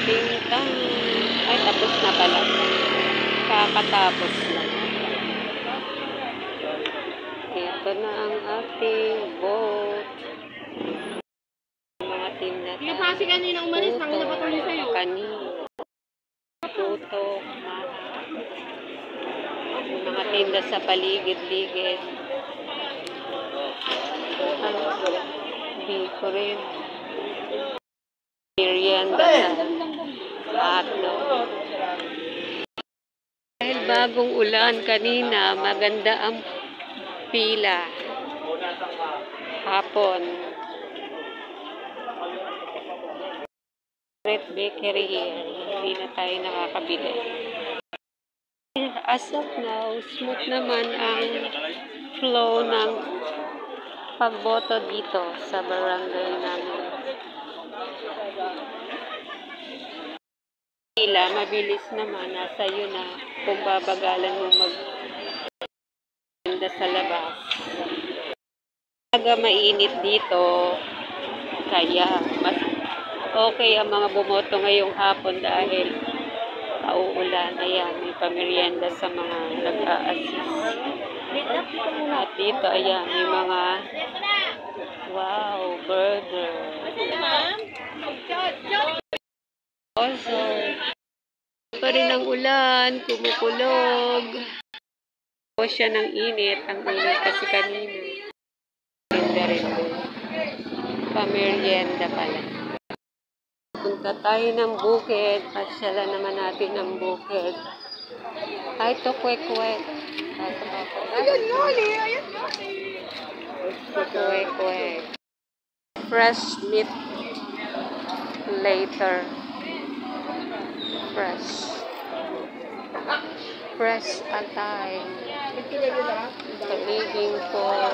Tintang. Ay, tapos na pala. Kakatapos lang. Ito na ang ating boat. Mga tinda tayo. Yung kasi kanina umalis, kami napatuloy sa'yo. Kanina. Puto. Mga tinda sa paligid-ligid. Biko rin. Merienda sa atlo. Dahil bagong ulan kanina, maganda ang pila. Hapon. Red Bakery here. Hindi na tayo nakakabili. As of now, smooth naman ang flow ng pagboto dito sa barangay namin. Pila, mabilis naman. Nasa iyo na kung babagalan mo maganda sa labas. Aga mainit dito, kaya mas okay ang mga bumoto ngayong hapon dahil pauulan. Ayan, may pamerienda sa mga nag-a-assist. At dito, ayan, may mga wow, burger. Also, pa rin ang ulan, kumukulog. O siya ng init, ang init kasi kanina. Merienda rin doon. Pamerienda pala. Punta tayo ng bukid. Pasyalan naman natin ng bukid. Ay, ito kwek-kwek. Ayun nga ayun nga Kwek-kwek. Fresh meat later. Fresh atay. Pagiging for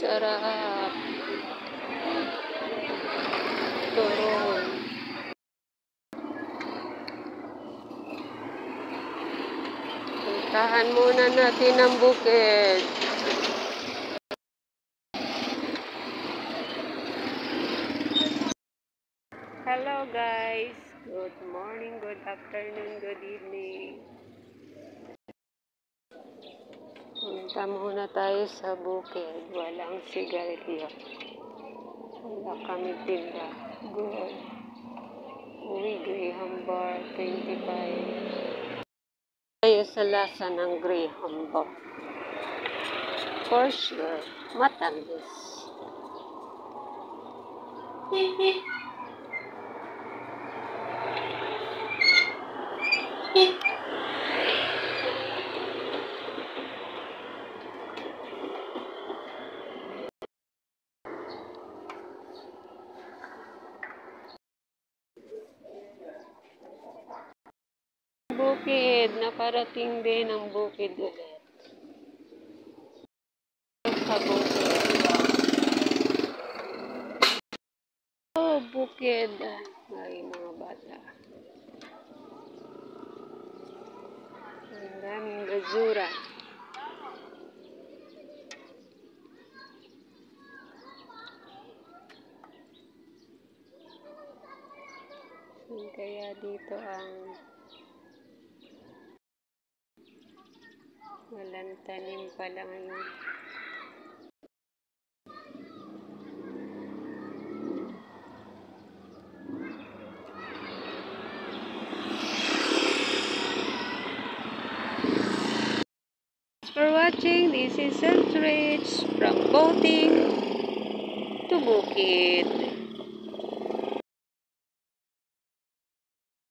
sarap. Turon. Puntahan muna natin ang bukid. Hello guys. Good morning, good afternoon, good evening. Punta muna tayo sa bukid. Walang sigarilyo. Wala kami tinda. Good. Uy, Graham Bar, 25. Tayo sa lasa ng Graham Bar. For sure, matamis. Bukid, nakarating din ang bukid ulit. Sa bukid. Oh, bukid. Ay, mga bata. Ang daming basura. Kaya dito ang walang tanim pala ngayon. Thanks for watching. This is Centrich from boating to Bukid.